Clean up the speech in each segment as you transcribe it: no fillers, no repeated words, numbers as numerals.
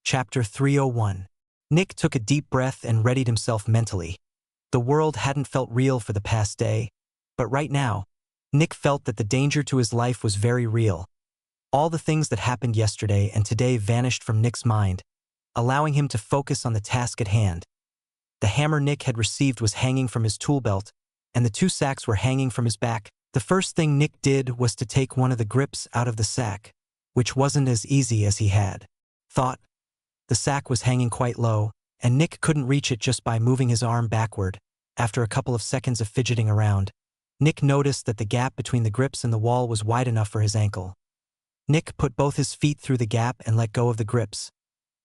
Chapter 301. Nick took a deep breath and readied himself mentally. The world hadn't felt real for the past day, but right now, Nick felt that the danger to his life was very real. All the things that happened yesterday and today vanished from Nick's mind, allowing him to focus on the task at hand. The hammer Nick had received was hanging from his tool belt, and the 2 sacks were hanging from his back. The first thing Nick did was to take one of the grips out of the sack, which wasn't as easy as he had thought. The sack was hanging quite low, and Nick couldn't reach it just by moving his arm backward. After a couple of seconds of fidgeting around, Nick noticed that the gap between the grips and the wall was wide enough for his ankle. Nick put both his feet through the gap and let go of the grips.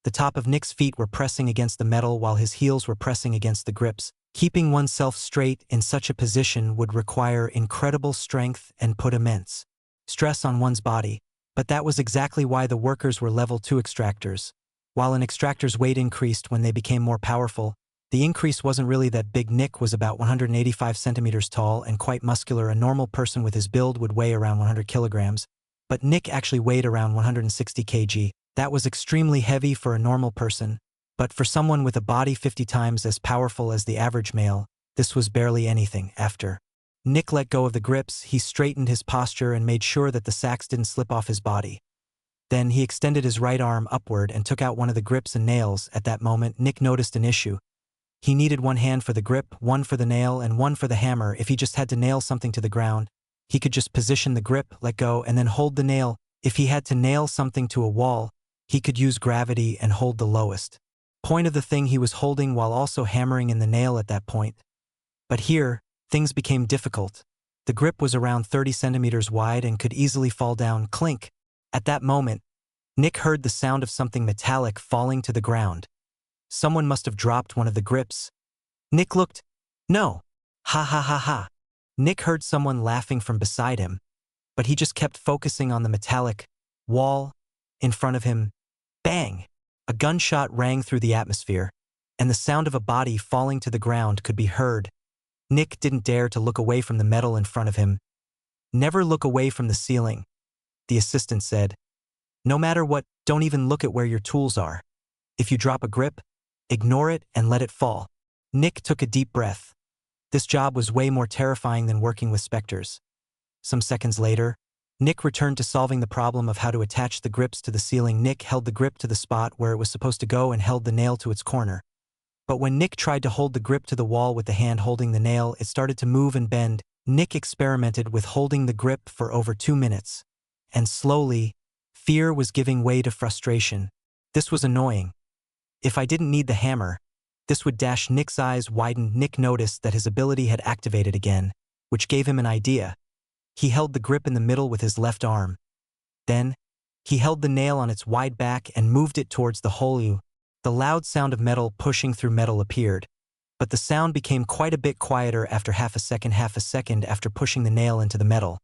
The top of Nick's feet were pressing against the metal while his heels were pressing against the grips. Keeping oneself straight in such a position would require incredible strength and put immense stress on one's body, but that was exactly why the workers were level 2 extractors. While an extractor's weight increased when they became more powerful, the increase wasn't really that big. Nick was about 185 centimeters tall and quite muscular. A normal person with his build would weigh around 100 kilograms, but Nick actually weighed around 160 kg. That was extremely heavy for a normal person, but for someone with a body 50 times as powerful as the average male, this was barely anything. After Nick let go of the grips, he straightened his posture and made sure that the sacks didn't slip off his body. Then he extended his right arm upward and took out one of the grips and nails. At that moment, Nick noticed an issue. He needed one hand for the grip, one for the nail, and one for the hammer. If he just had to nail something to the ground, he could just position the grip, let go, and then hold the nail. If he had to nail something to a wall, he could use gravity and hold the lowest point of the thing he was holding while also hammering in the nail at that point. But here, things became difficult. The grip was around 30 centimeters wide and could easily fall down. Clink. At that moment, Nick heard the sound of something metallic falling to the ground. Someone must have dropped one of the grips. Nick looked. No. Ha ha ha ha. Nick heard someone laughing from beside him, but he just kept focusing on the metallic wall in front of him. Bang! A gunshot rang through the atmosphere, and the sound of a body falling to the ground could be heard. Nick didn't dare to look away from the metal in front of him. Never look away from the ceiling, the assistant said. No matter what, don't even look at where your tools are. If you drop a grip, ignore it and let it fall. Nick took a deep breath. This job was way more terrifying than working with specters. Some seconds later, Nick returned to solving the problem of how to attach the grips to the ceiling. Nick held the grip to the spot where it was supposed to go and held the nail to its corner. But when Nick tried to hold the grip to the wall with the hand holding the nail, it started to move and bend. Nick experimented with holding the grip for over 2 minutes. And slowly, fear was giving way to frustration. This was annoying. If I didn't need the hammer, this would dash. Nick's eyes widened. Nick noticed that his ability had activated again, which gave him an idea. He held the grip in the middle with his left arm. Then, he held the nail on its wide back and moved it towards the hole. The loud sound of metal pushing through metal appeared, but the sound became quite a bit quieter after half a second after pushing the nail into the metal.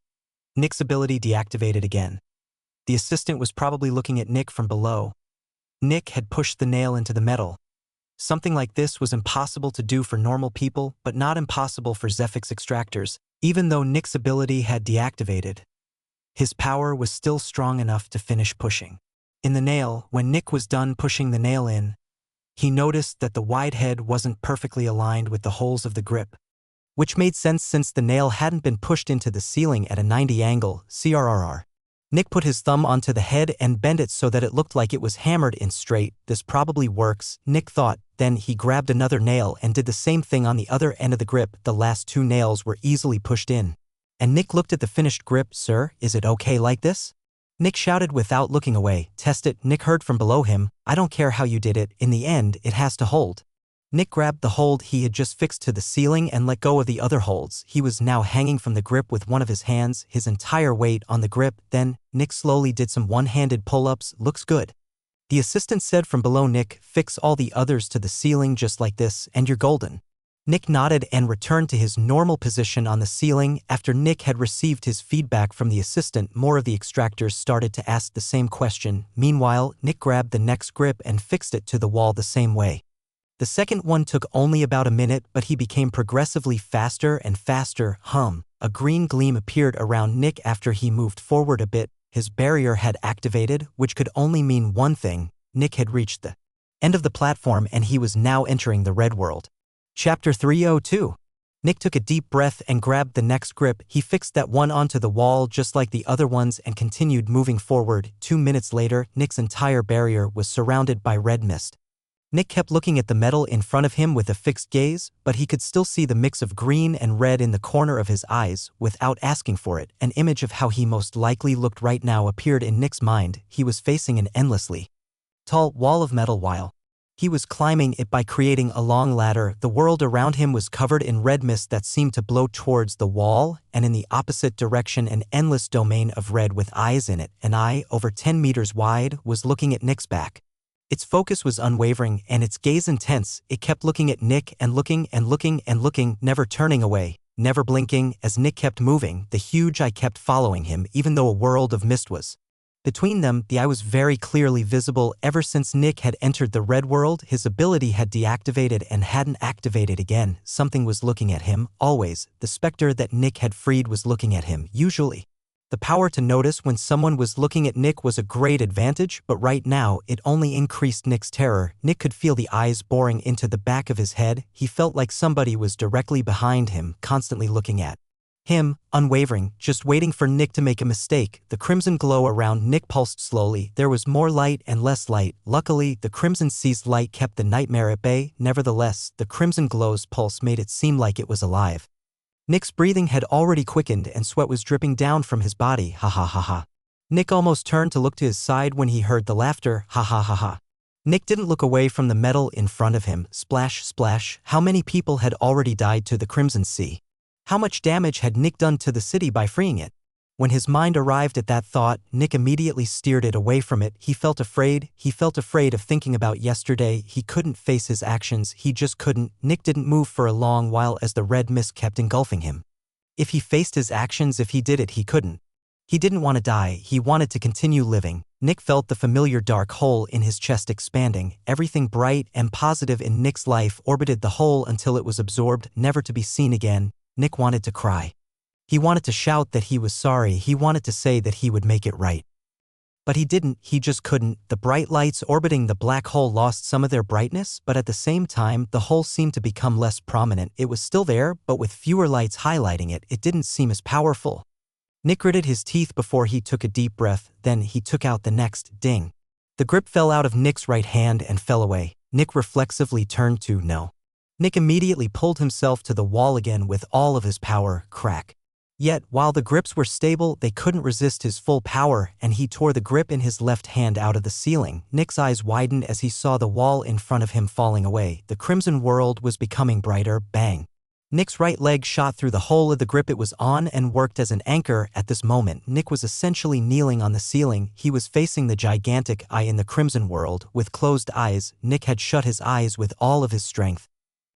Nick's ability deactivated again. The assistant was probably looking at Nick from below. Nick had pushed the nail into the metal. Something like this was impossible to do for normal people, but not impossible for Zephix extractors. Even though Nick's ability had deactivated, his power was still strong enough to finish pushing. In the nail, when Nick was done pushing the nail in, he noticed that the wide head wasn't perfectly aligned with the holes of the grip, which made sense since the nail hadn't been pushed into the ceiling at a 90 angle, CRRR. Nick put his thumb onto the head and bent it so that it looked like it was hammered in straight. This probably works, Nick thought. Then he grabbed another nail and did the same thing on the other end of the grip. The last 2 nails were easily pushed in. And Nick looked at the finished grip. Sir, is it okay like this? Nick shouted without looking away. Test it. Nick heard from below him. I don't care how you did it. In the end, it has to hold. Nick grabbed the hold he had just fixed to the ceiling and let go of the other holds. He was now hanging from the grip with one of his hands, his entire weight on the grip. Then, Nick slowly did some one-handed pull-ups. Looks good. The assistant said from below. Nick, fix all the others to the ceiling just like this, and you're golden. Nick nodded and returned to his normal position on the ceiling. After Nick had received his feedback from the assistant, more of the extractors started to ask the same question. Meanwhile, Nick grabbed the next grip and fixed it to the wall the same way. The second one took only about a minute, but he became progressively faster and faster. A green gleam appeared around Nick after he moved forward a bit. His barrier had activated, which could only mean one thing. Nick had reached the end of the platform and he was now entering the red world. Chapter 302. Nick took a deep breath and grabbed the next grip. He fixed that one onto the wall just like the other ones and continued moving forward. 2 minutes later, Nick's entire barrier was surrounded by red mist. Nick kept looking at the metal in front of him with a fixed gaze, but he could still see the mix of green and red in the corner of his eyes. Without asking for it, an image of how he most likely looked right now appeared in Nick's mind. He was facing an endlessly tall wall of metal while he was climbing it by creating a long ladder. The world around him was covered in red mist that seemed to blow towards the wall, and in the opposite direction an endless domain of red with eyes in it. An eye, over 10 meters wide, was looking at Nick's back. Its focus was unwavering and its gaze intense. It kept looking at Nick and looking and looking and looking, never turning away, never blinking. As Nick kept moving, the huge eye kept following him even though a world of mist was between them. The eye was very clearly visible. Ever since Nick had entered the red world, his ability had deactivated and hadn't activated again. Something was looking at him, always. The specter that Nick had freed was looking at him, usually. The power to notice when someone was looking at Nick was a great advantage, but right now it only increased Nick's terror. Nick could feel the eyes boring into the back of his head. He felt like somebody was directly behind him, constantly looking at him, unwavering, just waiting for Nick to make a mistake. The crimson glow around Nick pulsed slowly. There was more light and less light. Luckily, the crimson seized light kept the nightmare at bay. Nevertheless, the crimson glow's pulse made it seem like it was alive. Nick's breathing had already quickened and sweat was dripping down from his body. Ha ha ha ha. Nick almost turned to look to his side when he heard the laughter. Ha ha ha ha. Nick didn't look away from the metal in front of him. Splash, splash. How many people had already died to the Crimson Sea? How much damage had Nick done to the city by freeing it? When his mind arrived at that thought, Nick immediately steered it away from it. He felt afraid. He felt afraid of thinking about yesterday. He couldn't face his actions. He just couldn't. Nick didn't move for a long while as the red mist kept engulfing him. If he faced his actions, if he did it, he couldn't. He didn't want to die. He wanted to continue living. Nick felt the familiar dark hole in his chest expanding. Everything bright and positive in Nick's life orbited the hole until it was absorbed, never to be seen again. Nick wanted to cry. He wanted to shout that he was sorry. He wanted to say that he would make it right. But he didn't. He just couldn't. The bright lights orbiting the black hole lost some of their brightness, but at the same time, the hole seemed to become less prominent. It was still there, but with fewer lights highlighting it, it didn't seem as powerful. Nick gritted his teeth before he took a deep breath. Then he took out the next ding. The grip fell out of Nick's right hand and fell away. Nick reflexively turned to no. Nick immediately pulled himself to the wall again with all of his power. Crack. Yet, while the grips were stable, they couldn't resist his full power, and he tore the grip in his left hand out of the ceiling. Nick's eyes widened as he saw the wall in front of him falling away. The crimson world was becoming brighter. Bang. Nick's right leg shot through the hole of the grip it was on and worked as an anchor. At this moment, Nick was essentially kneeling on the ceiling. He was facing the gigantic eye in the crimson world. With closed eyes, Nick had shut his eyes with all of his strength.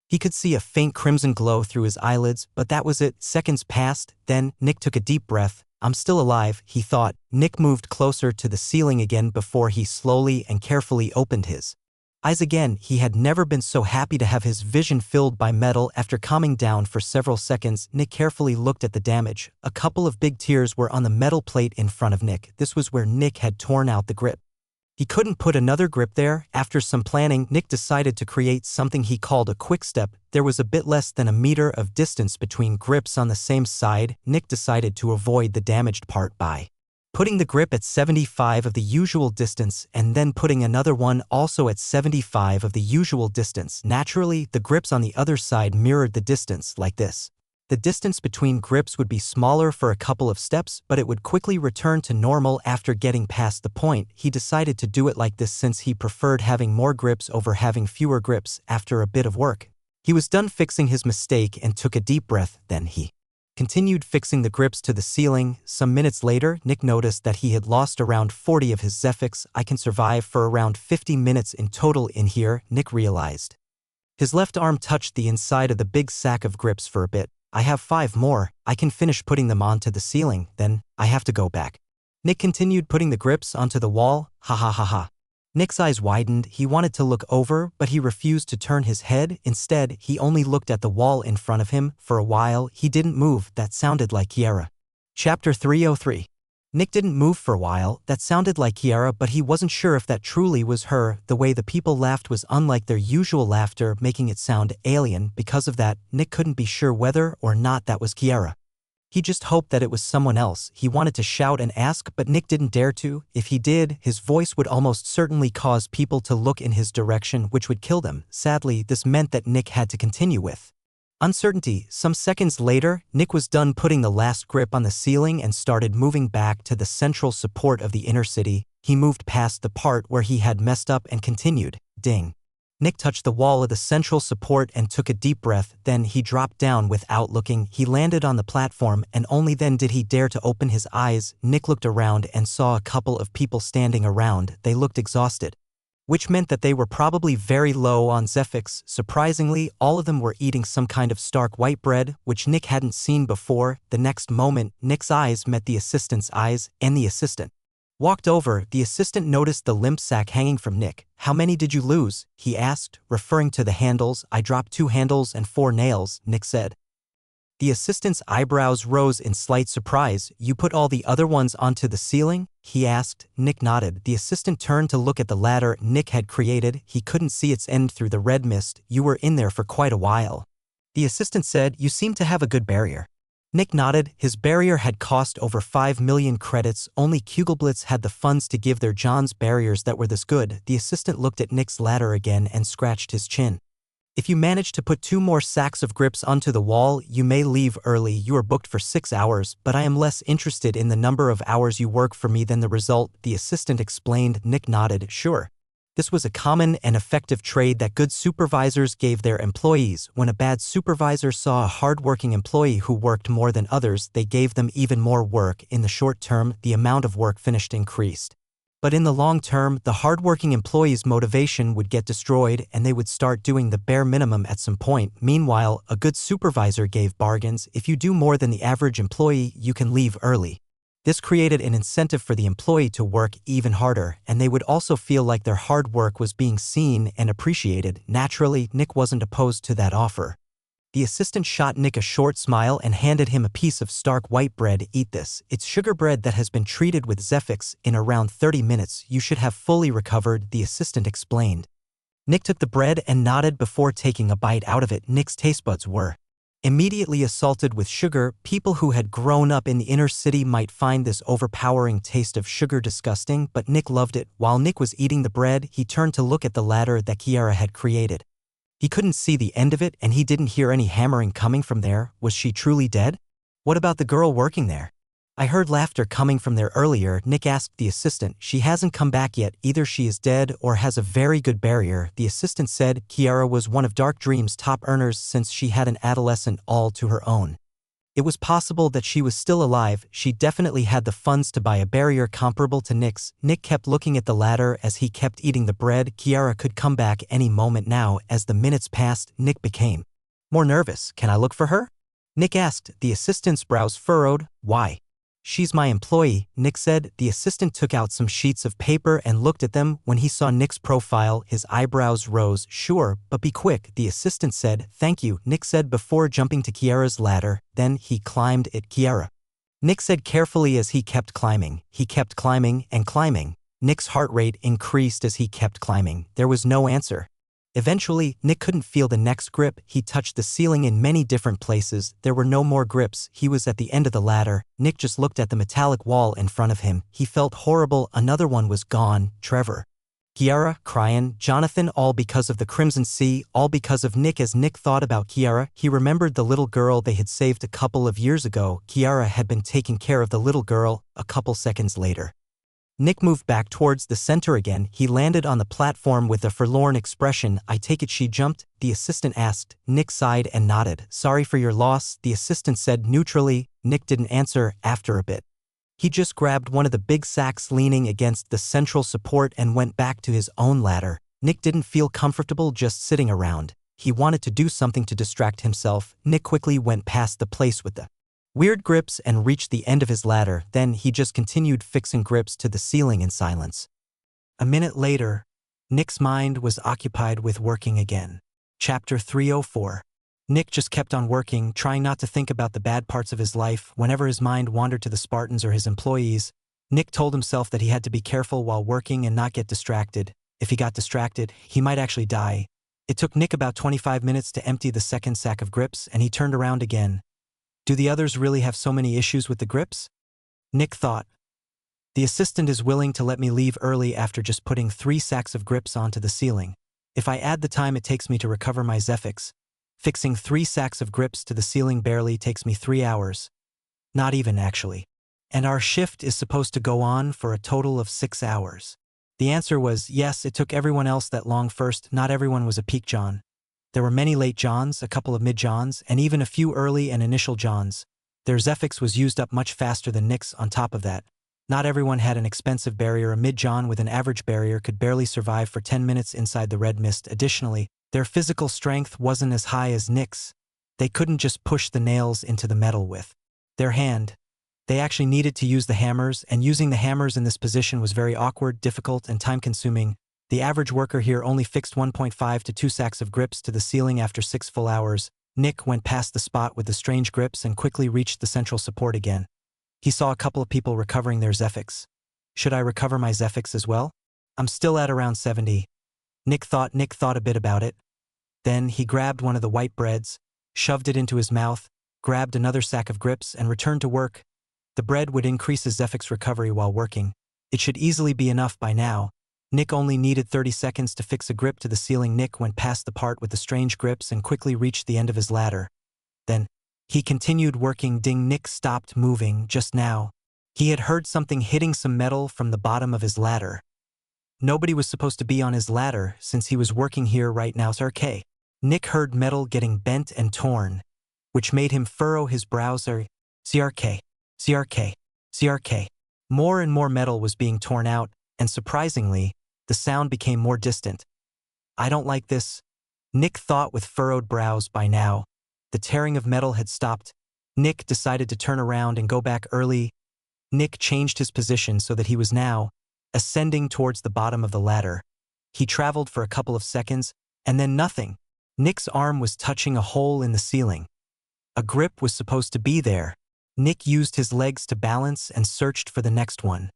He could see a faint crimson glow through his eyelids, but that was it. Seconds passed, then Nick took a deep breath. I'm still alive, he thought. Nick moved closer to the ceiling again before he slowly and carefully opened his eyes again. He had never been so happy to have his vision filled by metal. After calming down for several seconds, Nick carefully looked at the damage. A couple of big tears were on the metal plate in front of Nick. This was where Nick had torn out the grip. He couldn't put another grip there. After some planning, Nick decided to create something he called a quick step. There was a bit less than a meter of distance between grips on the same side. Nick decided to avoid the damaged part by putting the grip at 75 of the usual distance and then putting another one also at 75 of the usual distance. Naturally, the grips on the other side mirrored the distance like this. The distance between grips would be smaller for a couple of steps, but it would quickly return to normal after getting past the point. He decided to do it like this since he preferred having more grips over having fewer grips. After a bit of work, he was done fixing his mistake and took a deep breath. Then he continued fixing the grips to the ceiling. Some minutes later, Nick noticed that he had lost around 40 of his Zephyx. I can survive for around 50 minutes in total in here, Nick realized. His left arm touched the inside of the big sack of grips for a bit. I have 5 more. I can finish putting them onto the ceiling, then I have to go back. Nick continued putting the grips onto the wall. Ha ha ha ha. Nick's eyes widened. He wanted to look over, but he refused to turn his head. Instead, he only looked at the wall in front of him. For a while, he didn't move. That sounded like Kiera. Chapter 303. Nick didn't move for a while. That sounded like Kiara, but he wasn't sure if that truly was her. The way the people laughed was unlike their usual laughter, making it sound alien. Because of that, Nick couldn't be sure whether or not that was Kiara. He just hoped that it was someone else. He wanted to shout and ask, but Nick didn't dare to. If he did, his voice would almost certainly cause people to look in his direction, which would kill them. Sadly, this meant that Nick had to continue with uncertainty. Some seconds later, Nick was done putting the last grip on the ceiling and started moving back to the central support of the inner city. He moved past the part where he had messed up and continued. Ding. Nick touched the wall of the central support and took a deep breath. Then he dropped down without looking. He landed on the platform, and only then did he dare to open his eyes. Nick looked around and saw a couple of people standing around. They looked exhausted, which meant that they were probably very low on Zephyx. Surprisingly, all of them were eating some kind of stark white bread, which Nick hadn't seen before. The next moment, Nick's eyes met the assistant's eyes, and the assistant walked over. The assistant noticed the limp sack hanging from Nick. "How many did you lose?" he asked, referring to the handles. "I dropped 2 handles and 4 nails," Nick said. The assistant's eyebrows rose in slight surprise. "You put all the other ones onto the ceiling?" he asked. Nick nodded. The assistant turned to look at the ladder Nick had created. He couldn't see its end through the red mist. "You were in there for quite a while," the assistant said. "You seem to have a good barrier." Nick nodded. His barrier had cost over 5 million credits. Only Kugelblitz had the funds to give their John's barriers that were this good. The assistant looked at Nick's ladder again and scratched his chin. "If you manage to put 2 more sacks of grips onto the wall, you may leave early. You are booked for 6 hours, but I am less interested in the number of hours you work for me than the result," the assistant explained. Nick nodded. Sure. This was a common and effective trade that good supervisors gave their employees. When a bad supervisor saw a hard-working employee who worked more than others, they gave them even more work. In the short term, the amount of work finished increased. But in the long term, the hardworking employee's motivation would get destroyed and they would start doing the bare minimum at some point. Meanwhile, a good supervisor gave bargains. If you do more than the average employee, you can leave early. This created an incentive for the employee to work even harder, and they would also feel like their hard work was being seen and appreciated. Naturally, Nick wasn't opposed to that offer. The assistant shot Nick a short smile and handed him a piece of stark white bread. "Eat this. It's sugar bread that has been treated with Zephyx. In around 30 minutes, you should have fully recovered," the assistant explained. Nick took the bread and nodded before taking a bite out of it. Nick's taste buds were immediately assaulted with sugar. People who had grown up in the inner city might find this overpowering taste of sugar disgusting, but Nick loved it. While Nick was eating the bread, he turned to look at the ladder that Kiara had created. He couldn't see the end of it, and he didn't hear any hammering coming from there. Was she truly dead? What about the girl working there? "I heard laughter coming from there earlier," Nick asked the assistant. "She hasn't come back yet. Either she is dead or has a very good barrier," the assistant said. Kiara was one of Dark Dream's top earners since she had an adolescent all to her own. It was possible that she was still alive. She definitely had the funds to buy a barrier comparable to Nick's. Nick kept looking at the ladder as he kept eating the bread. Kiara could come back any moment now. As the minutes passed, Nick became more nervous. "Can I look for her?" Nick asked. The assistant's brows furrowed. "Why?" "She's my employee," Nick said. The assistant took out some sheets of paper and looked at them. When he saw Nick's profile, his eyebrows rose. "Sure, but be quick," the assistant said. "Thank you," Nick said before jumping to Kiara's ladder. Then he climbed it. "Kiara," Nick said carefully as he kept climbing. He kept climbing and climbing. Nick's heart rate increased as he kept climbing. There was no answer. Eventually, Nick couldn't feel the next grip. He touched the ceiling in many different places. There were no more grips. He was at the end of the ladder. Nick just looked at the metallic wall in front of him. He felt horrible. Another one was gone. Trevor, Kiara, Cryan, Jonathan, all because of the Crimson Sea, all because of Nick. As Nick thought about Kiara, he remembered the little girl they had saved a couple of years ago. Kiara had been taking care of the little girl. A couple seconds later, Nick moved back towards the center again. He landed on the platform with a forlorn expression. "I take it she jumped?" the assistant asked. Nick sighed and nodded. "Sorry for your loss," the assistant said neutrally. Nick didn't answer. After a bit, he just grabbed one of the big sacks leaning against the central support and went back to his own ladder. Nick didn't feel comfortable just sitting around. He wanted to do something to distract himself. Nick quickly went past the place with the weird grips and reached the end of his ladder. Then he just continued fixing grips to the ceiling in silence. A minute later, Nick's mind was occupied with working again. Chapter 304. Nick just kept on working, trying not to think about the bad parts of his life. Whenever his mind wandered to the Spartans or his employees, Nick told himself that he had to be careful while working and not get distracted. If he got distracted, he might actually die. It took Nick about 25 minutes to empty the second sack of grips, and he turned around again. Do the others really have so many issues with the grips? Nick thought. The assistant is willing to let me leave early after just putting 3 sacks of grips onto the ceiling. If I add the time it takes me to recover my Zephyx, fixing 3 sacks of grips to the ceiling barely takes me 3 hours. Not even, actually. And our shift is supposed to go on for a total of 6 hours. The answer was yes, it took everyone else that long first. Not everyone was a peak John. There were many late Johns, a couple of mid-Johns, and even a few early and initial Johns. Their Zephyx was used up much faster than Nick's on top of that. Not everyone had an expensive barrier. A mid-John with an average barrier could barely survive for 10 minutes inside the red mist. Additionally, their physical strength wasn't as high as Nick's. They couldn't just push the nails into the metal with their hand. They actually needed to use the hammers, and using the hammers in this position was very awkward, difficult, and time-consuming. The average worker here only fixed 1.5 to 2 sacks of grips to the ceiling after 6 full hours. Nick went past the spot with the strange grips and quickly reached the central support again. He saw a couple of people recovering their Zephyx. Should I recover my Zephyx as well? I'm still at around 70. Nick thought a bit about it. Then he grabbed one of the white breads, shoved it into his mouth, grabbed another sack of grips, and returned to work. The bread would increase his Zephyx recovery while working. It should easily be enough by now. Nick only needed 30 seconds to fix a grip to the ceiling. Nick went past the part with the strange grips and quickly reached the end of his ladder. Then, he continued working. Ding! Nick stopped moving just now. He had heard something hitting some metal from the bottom of his ladder. Nobody was supposed to be on his ladder since he was working here right now. CRK. Nick heard metal getting bent and torn, which made him furrow his brows. CRK. CRK. CRK. More and more metal was being torn out, and surprisingly, the sound became more distant. I don't like this, Nick thought with furrowed brows. By now, the tearing of metal had stopped. Nick decided to turn around and go back early. Nick changed his position so that he was now ascending towards the bottom of the ladder. He traveled for a couple of seconds, and then nothing. Nick's arm was touching a hole in the ceiling. A grip was supposed to be there. Nick used his legs to balance and searched for the next one.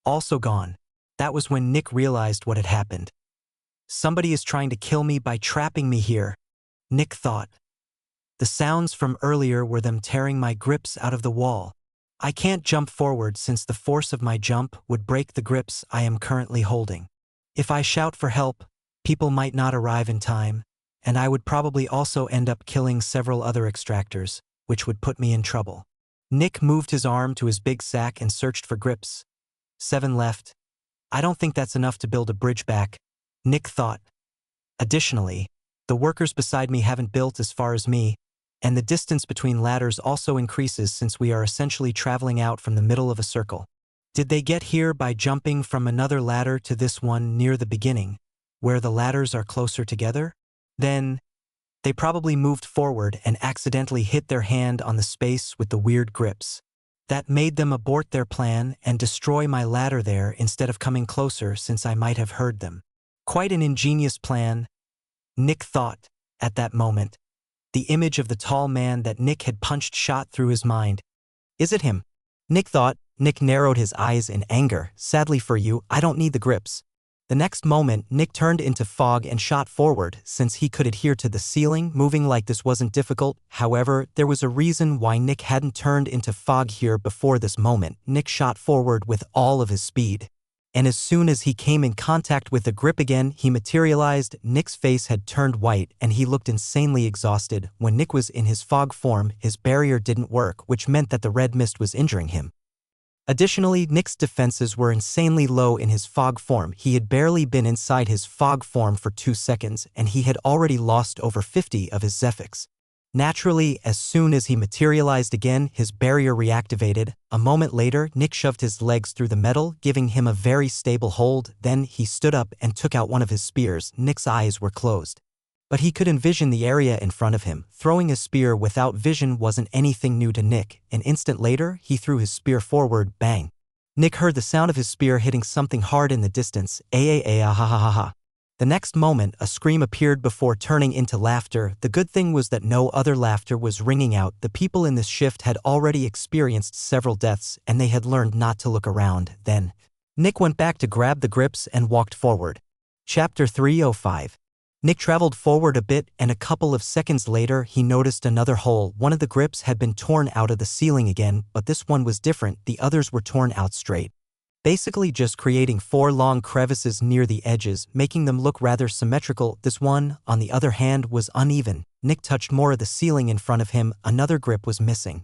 Also gone. That was when Nick realized what had happened. Somebody is trying to kill me by trapping me here, Nick thought. The sounds from earlier were them tearing my grips out of the wall. I can't jump forward since the force of my jump would break the grips I am currently holding. If I shout for help, people might not arrive in time, and I would probably also end up killing several other extractors, which would put me in trouble. Nick moved his arm to his big sack and searched for grips. 7 left. I don't think that's enough to build a bridge back, Nick thought. Additionally, the workers beside me haven't built as far as me, and the distance between ladders also increases since we are essentially traveling out from the middle of a circle. Did they get here by jumping from another ladder to this one near the beginning, where the ladders are closer together? Then, they probably moved forward and accidentally hit their hand on the space with the weird grips. That made them abort their plan and destroy my ladder there instead of coming closer since I might have heard them. Quite an ingenious plan, Nick thought, at that moment. The image of the tall man that Nick had punched shot through his mind. Is it him? Nick thought. Nick narrowed his eyes in anger. Sadly for you, I don't need the grips. The next moment, Nick turned into fog and shot forward since he could adhere to the ceiling. Moving like this wasn't difficult. However, there was a reason why Nick hadn't turned into fog here before this moment. Nick shot forward with all of his speed. And as soon as he came in contact with the grip again, he materialized. Nick's face had turned white and he looked insanely exhausted. When Nick was in his fog form, his barrier didn't work, which meant that the red mist was injuring him. Additionally, Nick's defenses were insanely low in his fog form. He had barely been inside his fog form for 2 seconds, and he had already lost over 50 of his Zephyx. Naturally, as soon as he materialized again, his barrier reactivated. A moment later, Nick shoved his legs through the metal, giving him a very stable hold. Then he stood up and took out one of his spears. Nick's eyes were closed, but he could envision the area in front of him. Throwing a spear without vision wasn't anything new to Nick. An instant later, he threw his spear forward. Bang! Nick heard the sound of his spear hitting something hard in the distance. Ah ha ha ha ha. The next moment, a scream appeared before turning into laughter. The good thing was that no other laughter was ringing out. The people in this shift had already experienced several deaths, and they had learned not to look around. Then, Nick went back to grab the grips and walked forward. Chapter 305. Nick traveled forward a bit, and a couple of seconds later, he noticed another hole. One of the grips had been torn out of the ceiling again, but this one was different. The others were torn out straight, basically just creating 4 long crevices near the edges, making them look rather symmetrical. This one, on the other hand, was uneven. Nick touched more of the ceiling in front of him. Another grip was missing.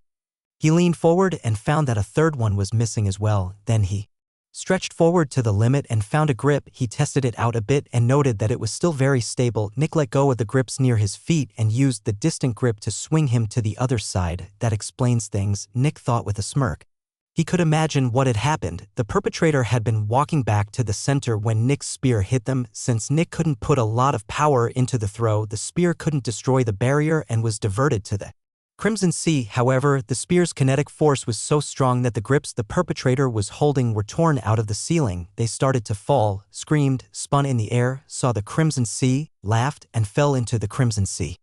He leaned forward and found that a third one was missing as well. Then he stretched forward to the limit and found a grip. He tested it out a bit and noted that it was still very stable. Nick let go of the grips near his feet and used the distant grip to swing him to the other side. That explains things, Nick thought with a smirk. He could imagine what had happened. The perpetrator had been walking back to the center when Nick's spear hit them. Since Nick couldn't put a lot of power into the throw, the spear couldn't destroy the barrier and was diverted to the Crimson Sea. However, the spear's kinetic force was so strong that the grips the perpetrator was holding were torn out of the ceiling. They started to fall, screamed, spun in the air, saw the Crimson Sea, laughed, and fell into the Crimson Sea.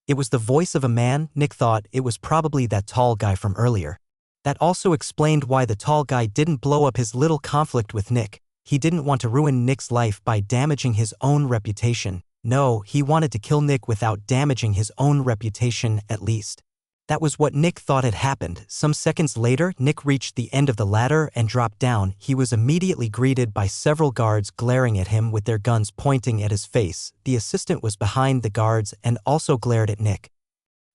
It was the voice of a man. Nick thought it was probably that tall guy from earlier. That also explained why the tall guy didn't blow up his little conflict with Nick. He didn't want to ruin Nick's life by damaging his own reputation. No, he wanted to kill Nick without damaging his own reputation, at least. That was what Nick thought had happened. Some seconds later, Nick reached the end of the ladder and dropped down. He was immediately greeted by several guards glaring at him with their guns pointing at his face. The assistant was behind the guards and also glared at Nick.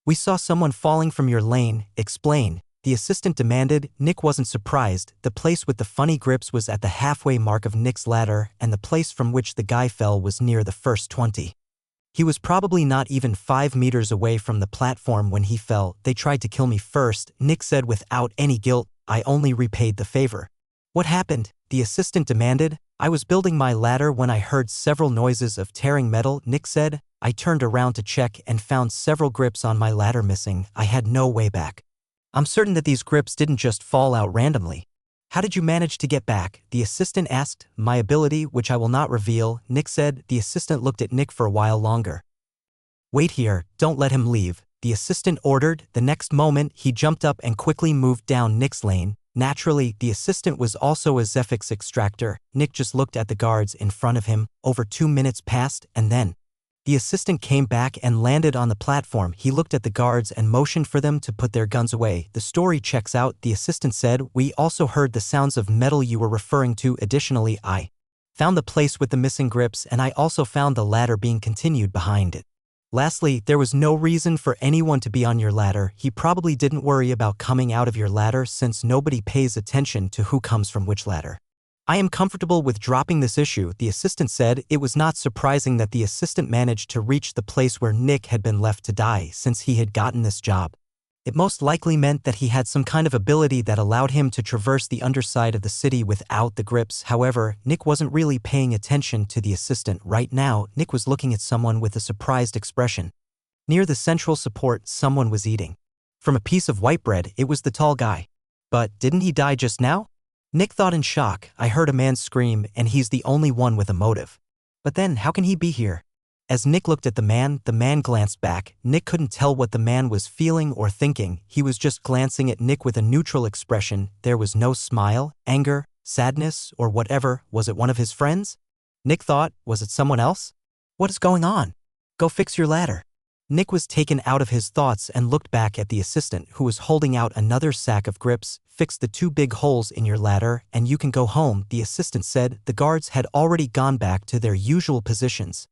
"We saw someone falling from your lane. Explain," the assistant demanded. Nick wasn't surprised. The place with the funny grips was at the halfway mark of Nick's ladder, and the place from which the guy fell was near the first 20. He was probably not even 5 meters away from the platform when he fell. "They tried to kill me first," Nick said without any guilt. "I only repaid the favor." "What happened?" the assistant demanded. "I was building my ladder when I heard several noises of tearing metal," Nick said. "I turned around to check and found several grips on my ladder missing. I had no way back. I'm certain that these grips didn't just fall out randomly." "How did you manage to get back?" the assistant asked. "My ability, which I will not reveal," Nick said. The assistant looked at Nick for a while longer. "Wait here, don't let him leave," the assistant ordered. The next moment, he jumped up and quickly moved down Nick's lane. Naturally, the assistant was also a Zephix extractor. Nick just looked at the guards in front of him. Over 2 minutes passed, and then the assistant came back and landed on the platform. He looked at the guards and motioned for them to put their guns away. "The story checks out," the assistant said. "We also heard the sounds of metal you were referring to. Additionally, I found the place with the missing grips, and I also found the ladder being continued behind it. Lastly, there was no reason for anyone to be on your ladder. He probably didn't worry about coming out of your ladder since nobody pays attention to who comes from which ladder. I am comfortable with dropping this issue," the assistant said. It was not surprising that the assistant managed to reach the place where Nick had been left to die since he had gotten this job. It most likely meant that he had some kind of ability that allowed him to traverse the underside of the city without the grips. However, Nick wasn't really paying attention to the assistant right now. Nick was looking at someone with a surprised expression. Near the central support, someone was eating from a piece of white bread. It was the tall guy. "But didn't he die just now?" Nick thought in shock. "I heard a man scream, and he's the only one with a motive. But then, how can he be here?" As Nick looked at the man glanced back. Nick couldn't tell what the man was feeling or thinking. He was just glancing at Nick with a neutral expression. There was no smile, anger, sadness, or whatever. Was it one of his friends? Nick thought, was it someone else? "What is going on? Go fix your ladder." Nick was taken out of his thoughts and looked back at the assistant, who was holding out another sack of grips. "Fix the 2 big holes in your ladder, and you can go home," the assistant said. The guards had already gone back to their usual positions.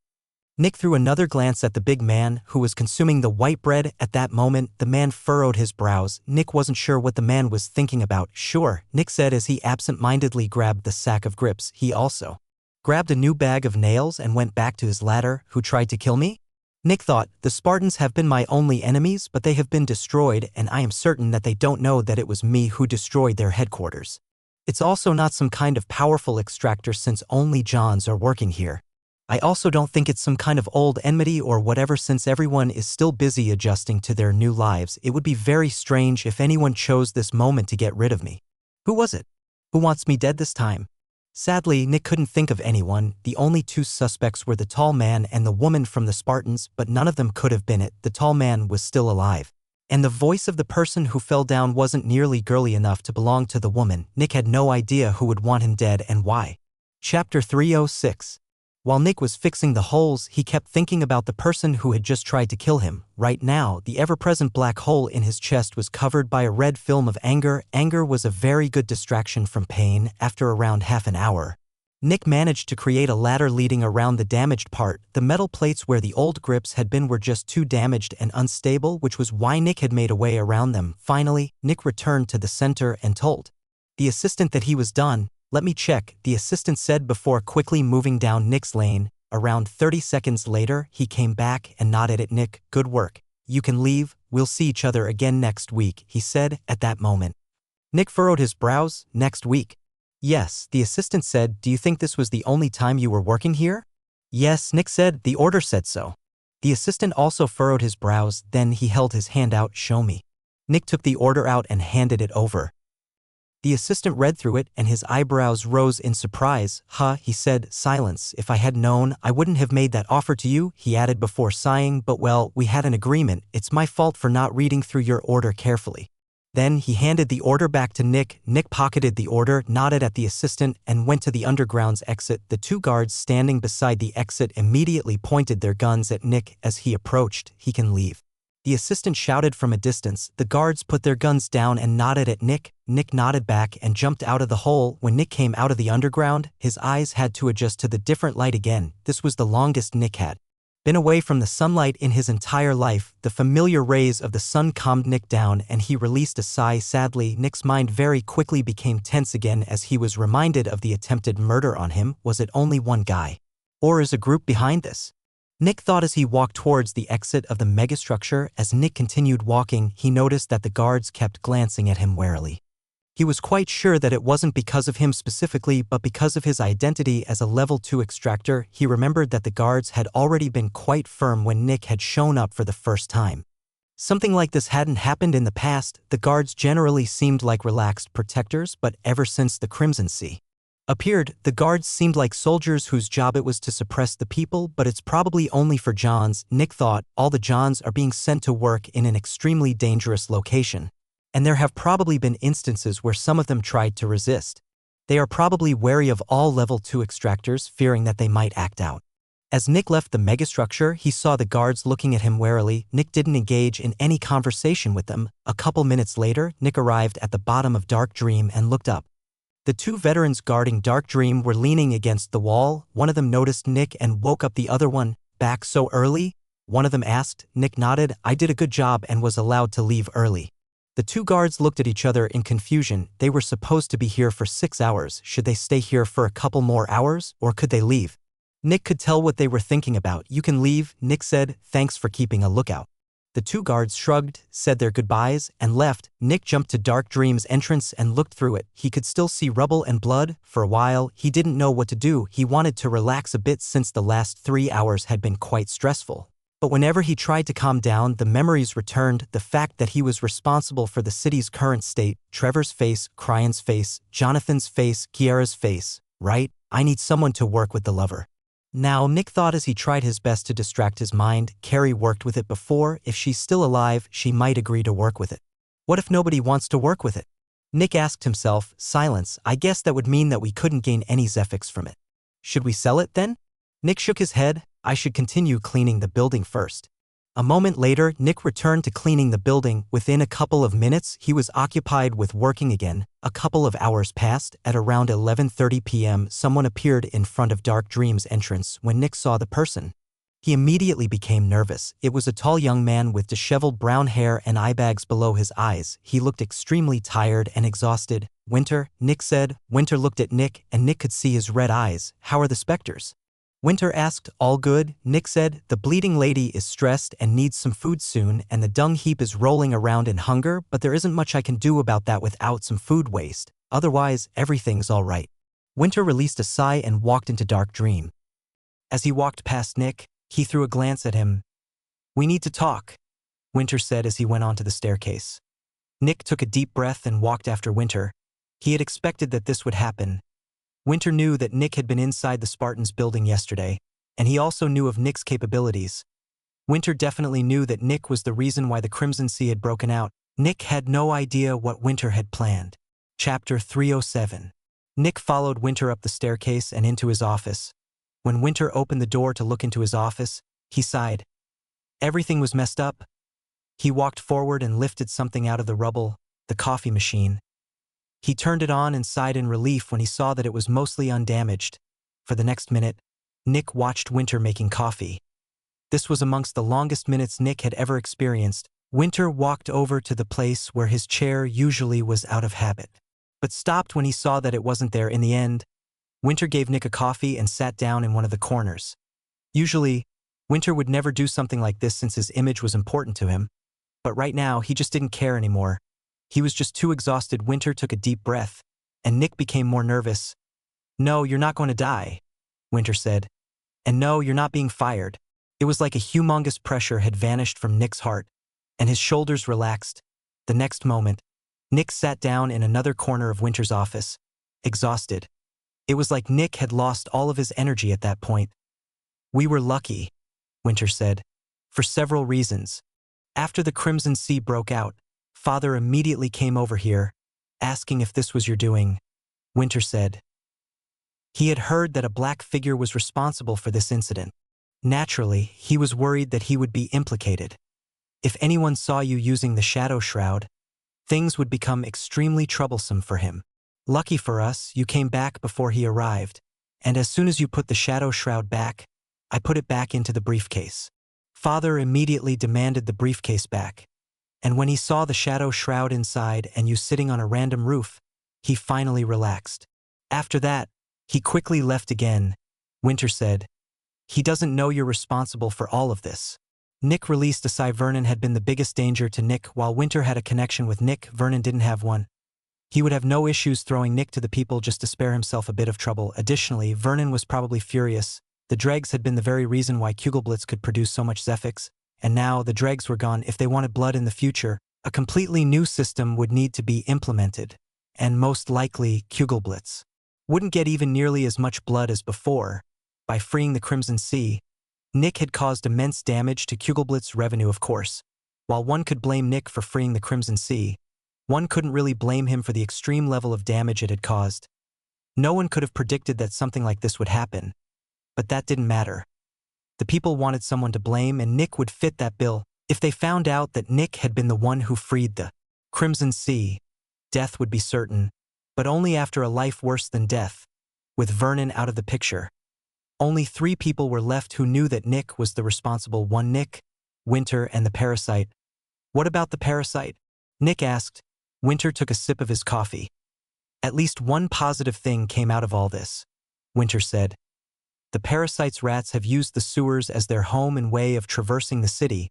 Nick threw another glance at the big man, who was consuming the white bread. At that moment, the man furrowed his brows. Nick wasn't sure what the man was thinking about. "Sure," Nick said as he absent-mindedly grabbed the sack of grips. He also grabbed a new bag of nails and went back to his ladder. "Who tried to kill me?" Nick thought, "The Spartans have been my only enemies, but they have been destroyed, and I am certain that they don't know that it was me who destroyed their headquarters. It's also not some kind of powerful extractor since only Johns are working here. I also don't think it's some kind of old enmity or whatever since everyone is still busy adjusting to their new lives. It would be very strange if anyone chose this moment to get rid of me. Who was it? Who wants me dead this time?" Sadly, Nick couldn't think of anyone. The only two suspects were the tall man and the woman from the Spartans, but none of them could have been it. The tall man was still alive. And the voice of the person who fell down wasn't nearly girly enough to belong to the woman. Nick had no idea who would want him dead and why. Chapter 306. While Nick was fixing the holes, he kept thinking about the person who had just tried to kill him. Right now, the ever-present black hole in his chest was covered by a red film of anger. Anger was a very good distraction from pain. After around half an hour, Nick managed to create a ladder leading around the damaged part. The metal plates where the old grips had been were just too damaged and unstable, which was why Nick had made a way around them. Finally, Nick returned to the center and told the assistant that he was done. "Let me check," the assistant said before quickly moving down Nick's lane. Around 30 seconds later, he came back and nodded at Nick. "Good work. You can leave. We'll see each other again next week," he said at that moment. Nick furrowed his brows. "Next week?" "Yes," the assistant said. "Do you think this was the only time you were working here?" "Yes," Nick said. "The order said so." The assistant also furrowed his brows. Then he held his hand out. "Show me." Nick took the order out and handed it over. The assistant read through it and his eyebrows rose in surprise. "Huh," he said. "Silence. If I had known, I wouldn't have made that offer to you," he added before sighing. "But well, we had an agreement. It's my fault for not reading through your order carefully." Then he handed the order back to Nick. Nick pocketed the order, nodded at the assistant, and went to the underground's exit. The two guards standing beside the exit immediately pointed their guns at Nick as he approached. "He can leave," the assistant shouted from a distance. The guards put their guns down and nodded at Nick. Nick nodded back and jumped out of the hole. When Nick came out of the underground, his eyes had to adjust to the different light again. This was the longest Nick had been away from the sunlight in his entire life. The familiar rays of the sun calmed Nick down and he released a sigh. Sadly, Nick's mind very quickly became tense again as he was reminded of the attempted murder on him. Was it only one guy? Or is a group behind this? Nick thought as he walked towards the exit of the megastructure. As Nick continued walking, he noticed that the guards kept glancing at him warily. He was quite sure that it wasn't because of him specifically, but because of his identity as a level 2 extractor. He remembered that the guards had already been quite firm when Nick had shown up for the first time. Something like this hadn't happened in the past. The guards generally seemed like relaxed protectors, but ever since the Crimson Sea appeared, the guards seemed like soldiers whose job it was to suppress the people. But it's probably only for Johns, Nick thought. All the Johns are being sent to work in an extremely dangerous location. And there have probably been instances where some of them tried to resist. They are probably wary of all level 2 extractors, fearing that they might act out. As Nick left the megastructure, he saw the guards looking at him warily. Nick didn't engage in any conversation with them. A couple minutes later, Nick arrived at the bottom of Dark Dream and looked up. The two veterans guarding Dark Dream were leaning against the wall. One of them noticed Nick and woke up the other one. "Back so early?" one of them asked. Nick nodded. "I did a good job and was allowed to leave early." The two guards looked at each other in confusion. They were supposed to be here for 6 hours. Should they stay here for a couple more hours, or could they leave? Nick could tell what they were thinking about. "You can leave," Nick said. "Thanks for keeping a lookout." The two guards shrugged, said their goodbyes, and left. Nick jumped to Dark Dream's entrance and looked through it. He could still see rubble and blood. For a while, he didn't know what to do. He wanted to relax a bit since the last 3 hours had been quite stressful. But whenever he tried to calm down, the memories returned. The fact that he was responsible for the city's current state, Trevor's face, Cryan's face, Jonathan's face, Kiara's face. Right? I need someone to work with the lover. Now, Nick thought as he tried his best to distract his mind. Carrie worked with it before. If she's still alive, she might agree to work with it. What if nobody wants to work with it? Nick asked himself. Silence. I guess that would mean that we couldn't gain any Zephyx from it. Should we sell it then? Nick shook his head. I should continue cleaning the building first. A moment later, Nick returned to cleaning the building. Within a couple of minutes, he was occupied with working again. A couple of hours passed. At around 11:30 p.m., someone appeared in front of Dark Dream's entrance. When Nick saw the person, he immediately became nervous. It was a tall young man with disheveled brown hair and eye bags below his eyes. He looked extremely tired and exhausted. "Winter," Nick said. Winter looked at Nick, and Nick could see his red eyes. "How are the specters?" Winter asked. "All good," Nick said. "The bleeding lady is stressed and needs some food soon, and the dung heap is rolling around in hunger, but there isn't much I can do about that without some food waste. Otherwise, everything's all right." Winter released a sigh and walked into Dark Dream. As he walked past Nick, he threw a glance at him. "We need to talk," Winter said as he went onto the staircase. Nick took a deep breath and walked after Winter. He had expected that this would happen. Winter knew that Nick had been inside the Spartans building yesterday, and he also knew of Nick's capabilities. Winter definitely knew that Nick was the reason why the Crimson Sea had broken out. Nick had no idea what Winter had planned. Chapter 307. Nick followed Winter up the staircase and into his office. When Winter opened the door to look into his office, he sighed. Everything was messed up. He walked forward and lifted something out of the rubble, the coffee machine. He turned it on and sighed in relief when he saw that it was mostly undamaged. For the next minute, Nick watched Winter making coffee. This was amongst the longest minutes Nick had ever experienced. Winter walked over to the place where his chair usually was out of habit, but stopped when he saw that it wasn't there. In the end, Winter gave Nick a coffee and sat down in one of the corners. Usually, Winter would never do something like this since his image was important to him, but right now he just didn't care anymore. He was just too exhausted. Winter took a deep breath, and Nick became more nervous. "No, you're not going to die," Winter said. "And no, you're not being fired." It was like a humongous pressure had vanished from Nick's heart, and his shoulders relaxed. The next moment, Nick sat down in another corner of Winter's office, exhausted. It was like Nick had lost all of his energy at that point. "We were lucky," Winter said, "for several reasons. After the Crimson Sea broke out, Father immediately came over here, asking if this was your doing," Winter said. He had heard that a black figure was responsible for this incident. Naturally, he was worried that he would be implicated. If anyone saw you using the shadow shroud, things would become extremely troublesome for him. Lucky for us, you came back before he arrived, and as soon as you put the shadow shroud back, I put it back into the briefcase. Father immediately demanded the briefcase back, and when he saw the shadow shroud inside and you sitting on a random roof, he finally relaxed. After that, he quickly left again, Winter said. "He doesn't know you're responsible for all of this." Nick released a sigh. Vernon had been the biggest danger to Nick. While Winter had a connection with Nick, Vernon didn't have one. He would have no issues throwing Nick to the people just to spare himself a bit of trouble. Additionally, Vernon was probably furious. The dregs had been the very reason why Kugelblitz could produce so much Zephyx, and now the dregs were gone. If they wanted blood in the future, a completely new system would need to be implemented, and most likely Kugelblitz wouldn't get even nearly as much blood as before. By freeing the Crimson Sea, Nick had caused immense damage to Kugelblitz's revenue, of course. While one could blame Nick for freeing the Crimson Sea, one couldn't really blame him for the extreme level of damage it had caused. No one could have predicted that something like this would happen, but that didn't matter. The people wanted someone to blame, and Nick would fit that bill. If they found out that Nick had been the one who freed the Crimson Sea, death would be certain, but only after a life worse than death. With Vernon out of the picture, only 3 people were left who knew that Nick was the responsible one: Nick, Winter, and the parasite. "What about the parasite?" Nick asked. Winter took a sip of his coffee. "At least one positive thing came out of all this," Winter said. "The parasite's rats have used the sewers as their home and way of traversing the city,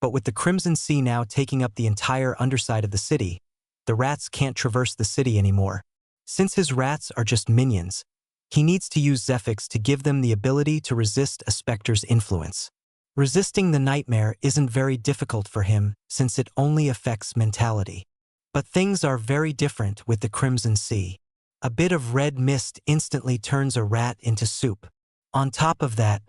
but with the Crimson Sea now taking up the entire underside of the city, the rats can't traverse the city anymore. Since his rats are just minions, he needs to use Zephyx to give them the ability to resist a specter's influence. Resisting the nightmare isn't very difficult for him since it only affects mentality. But things are very different with the Crimson Sea. A bit of red mist instantly turns a rat into soup. On top of that,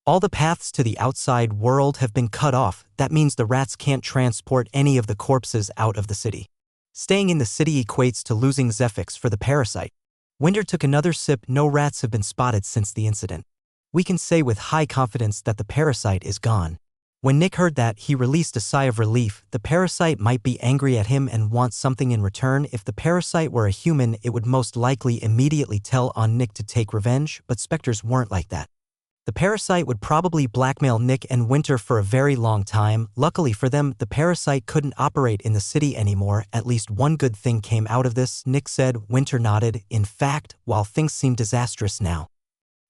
all the paths to the outside world have been cut off. That means the rats can't transport any of the corpses out of the city. Staying in the city equates to losing Zephyx for the parasite." Winter took another sip. "No rats have been spotted since the incident. We can say with high confidence that the parasite is gone." When Nick heard that, he released a sigh of relief. The parasite might be angry at him and want something in return. If the parasite were a human, it would most likely immediately tell on Nick to take revenge, but specters weren't like that. The parasite would probably blackmail Nick and Winter for a very long time. Luckily for them, the parasite couldn't operate in the city anymore. "At least one good thing came out of this," Nick said. Winter nodded. "In fact, while things seem disastrous now,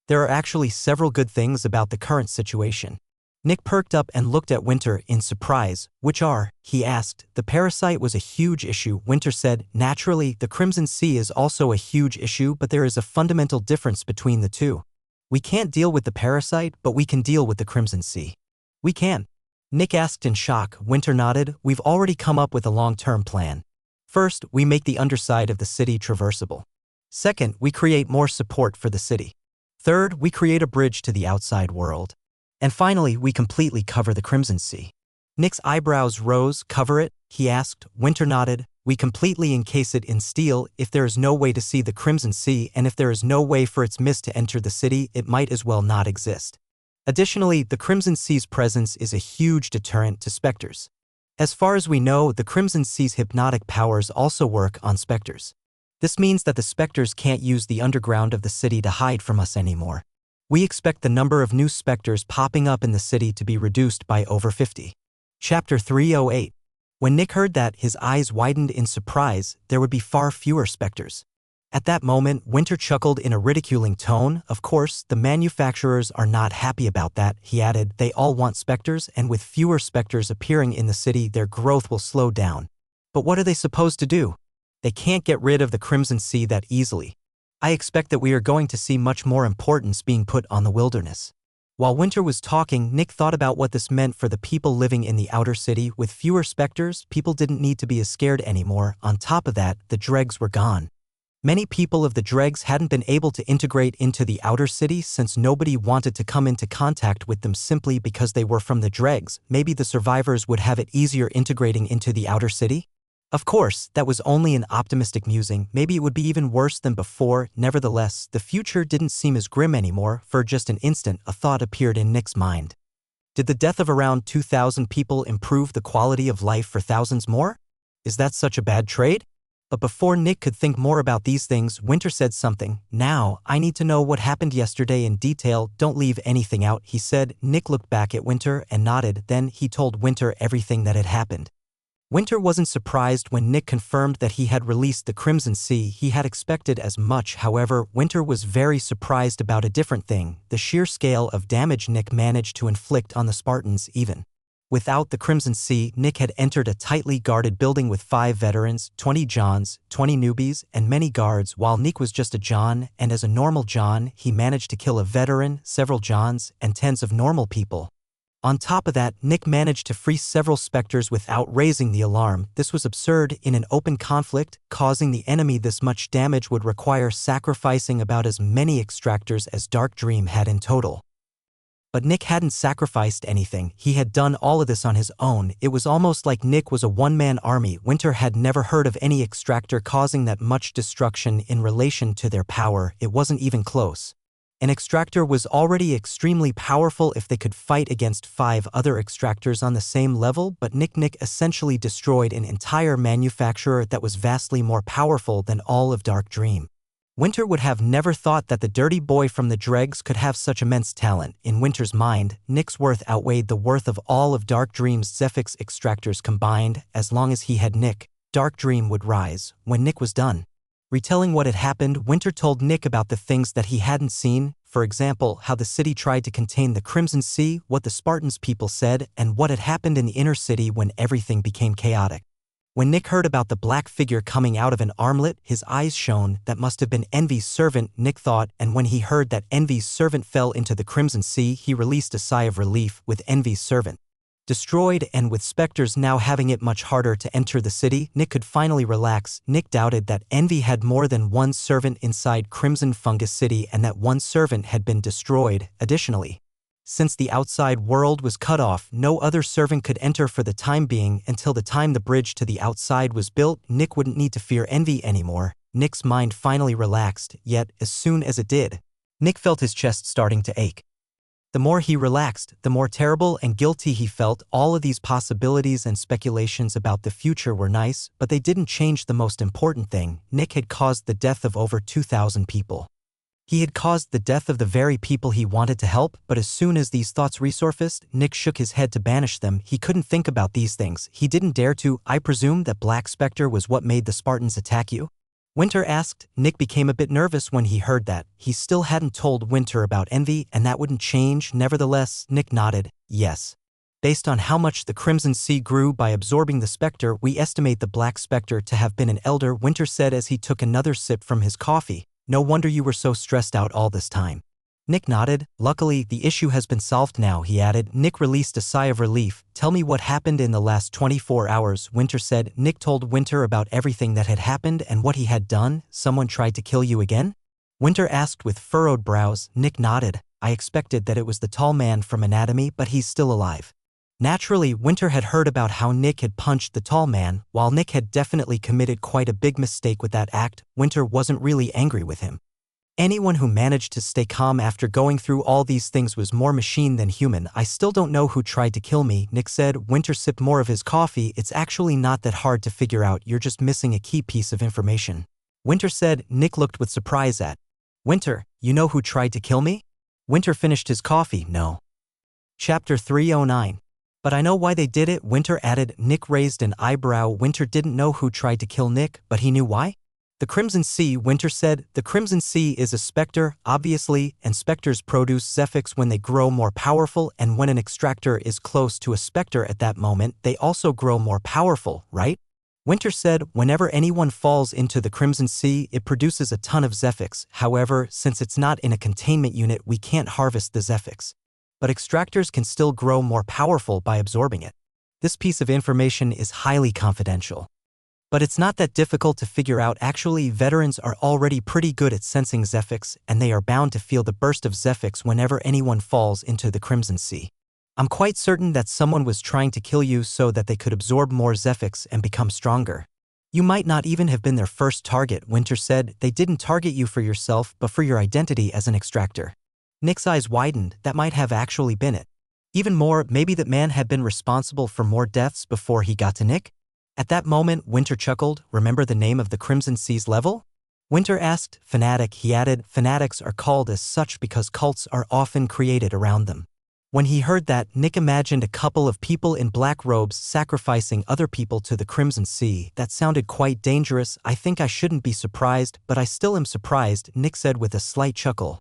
there are actually several good things about the current situation." Nick perked up and looked at Winter in surprise. "Which are?" he asked. "The parasite was a huge issue," Winter said. "Naturally, the Crimson Sea is also a huge issue, but there is a fundamental difference between the two. We can't deal with the parasite, but we can deal with the Crimson Sea." "We can?" Nick asked in shock. Winter nodded. "We've already come up with a long-term plan. First, we make the underside of the city traversable. Second, we create more support for the city. Third, we create a bridge to the outside world. And finally, we completely cover the Crimson Sea. Nick's eyebrows rose. Cover it? He asked. Winter nodded. We completely encase it in steel. If there is no way to see the Crimson Sea, and if there is no way for its mist to enter the city, it might as well not exist. Additionally, the Crimson Sea's presence is a huge deterrent to specters. As far as we know, the Crimson Sea's hypnotic powers also work on specters. This means that the specters can't use the underground of the city to hide from us anymore. We expect the number of new specters popping up in the city to be reduced by over 50. Chapter 308. When Nick heard that, his eyes widened in surprise. There would be far fewer specters. At that moment, Winter chuckled in a ridiculing tone. Of course, the manufacturers are not happy about that, he added. They all want specters, and with fewer specters appearing in the city, their growth will slow down. But what are they supposed to do? They can't get rid of the Crimson Sea that easily. I expect that we are going to see much more importance being put on the wilderness. While Winter was talking, Nick thought about what this meant for the people living in the outer city. With fewer specters, people didn't need to be as scared anymore. On top of that, the dregs were gone. Many people of the dregs hadn't been able to integrate into the outer city since nobody wanted to come into contact with them simply because they were from the dregs. Maybe the survivors would have it easier integrating into the outer city? Of course, that was only an optimistic musing. Maybe it would be even worse than before. Nevertheless, the future didn't seem as grim anymore. For just an instant, a thought appeared in Nick's mind. Did the death of around 2,000 people improve the quality of life for thousands more? Is that such a bad trade? But before Nick could think more about these things, Winter said something. Now, I need to know what happened yesterday in detail. Don't leave anything out, he said. Nick looked back at Winter and nodded. Then he told Winter everything that had happened. Winter wasn't surprised when Nick confirmed that he had released the Crimson Sea. He had expected as much. However, Winter was very surprised about a different thing, the sheer scale of damage Nick managed to inflict on the Spartans. Even without the Crimson Sea, Nick had entered a tightly guarded building with 5 veterans, 20 Johns, 20 newbies, and many guards. While Nick was just a John, and as a normal John, he managed to kill a veteran, several Johns, and tens of normal people. On top of that, Nick managed to free several specters without raising the alarm. This was absurd. In an open conflict, causing the enemy this much damage would require sacrificing about as many extractors as Dark Dream had in total. But Nick hadn't sacrificed anything. He had done all of this on his own. It was almost like Nick was a one-man army. Winter had never heard of any extractor causing that much destruction in relation to their power. It wasn't even close. An extractor was already extremely powerful if they could fight against 5 other extractors on the same level, but Nick essentially destroyed an entire manufacturer that was vastly more powerful than all of Dark Dream. Winter would have never thought that the dirty boy from the dregs could have such immense talent. In Winter's mind, Nick's worth outweighed the worth of all of Dark Dream's Zephix extractors combined. As long as he had Nick, Dark Dream would rise. When Nick was done retelling what had happened, Winter told Nick about the things that he hadn't seen, for example, how the city tried to contain the Crimson Sea, what the Spartans people said, and what had happened in the inner city when everything became chaotic. When Nick heard about the black figure coming out of an armlet, his eyes shone. That must have been Envy's servant, Nick thought, and when he heard that Envy's servant fell into the Crimson Sea, he released a sigh of relief. With Envy's servant destroyed and with specters now having it much harder to enter the city, Nick could finally relax. Nick doubted that Envy had more than one servant inside Crimson Fungus City and that one servant had been destroyed. Additionally, since the outside world was cut off, no other servant could enter for the time being. Until the time the bridge to the outside was built, Nick wouldn't need to fear Envy anymore. Nick's mind finally relaxed, yet as soon as it did, Nick felt his chest starting to ache. The more he relaxed, the more terrible and guilty he felt. All of these possibilities and speculations about the future were nice, but they didn't change the most important thing. Nick had caused the death of over 2,000 people. He had caused the death of the very people he wanted to help, but as soon as these thoughts resurfaced, Nick shook his head to banish them. He couldn't think about these things. He didn't dare to. I presume that Black Spectre was what made the Spartans attack you? Winter asked. Nick became a bit nervous when he heard that. He still hadn't told Winter about Envy, and that wouldn't change. Nevertheless, Nick nodded. Yes. Based on how much the Crimson Sea grew by absorbing the Spectre, we estimate the Black Spectre to have been an elder, Winter said as he took another sip from his coffee. No wonder you were so stressed out all this time. Nick nodded. Luckily, the issue has been solved now, he added. Nick released a sigh of relief. Tell me what happened in the last 24 hours, Winter said. Nick told Winter about everything that had happened and what he had done. Someone tried to kill you again? Winter asked with furrowed brows. Nick nodded. I expected that it was the tall man from Anatomy, but he's still alive. Naturally, Winter had heard about how Nick had punched the tall man. While Nick had definitely committed quite a big mistake with that act, Winter wasn't really angry with him. Anyone who managed to stay calm after going through all these things was more machine than human. I still don't know who tried to kill me, Nick said. Winter sipped more of his coffee. It's actually not that hard to figure out. You're just missing a key piece of information. Winter said. Nick looked with surprise at Winter. You know who tried to kill me? Winter finished his coffee. No. Chapter 309. But I know why they did it, Winter added. Nick raised an eyebrow. Winter didn't know who tried to kill Nick, but he knew why? The Crimson Sea, Winter said. The Crimson Sea is a specter, obviously, and specters produce Zephyx when they grow more powerful, and when an extractor is close to a specter at that moment, they also grow more powerful, right? Winter said. Whenever anyone falls into the Crimson Sea, it produces a ton of Zephyx. However, since it's not in a containment unit, we can't harvest the Zephyx. But extractors can still grow more powerful by absorbing it. This piece of information is highly confidential. But it's not that difficult to figure out. Actually, veterans are already pretty good at sensing Zephyx, and they are bound to feel the burst of Zephyx whenever anyone falls into the Crimson Sea. I'm quite certain that someone was trying to kill you so that they could absorb more Zephyx and become stronger. You might not even have been their first target, Winter said. They didn't target you for yourself, but for your identity as an extractor. Nick's eyes widened. That might have actually been it. Even more, maybe that man had been responsible for more deaths before he got to Nick? At that moment, Winter chuckled. Remember the name of the Crimson Sea's level? Winter asked. Fanatic, he added. Fanatics are called as such because cults are often created around them. When he heard that, Nick imagined a couple of people in black robes sacrificing other people to the Crimson Sea. That sounded quite dangerous. I think I shouldn't be surprised, but I still am surprised, Nick said with a slight chuckle.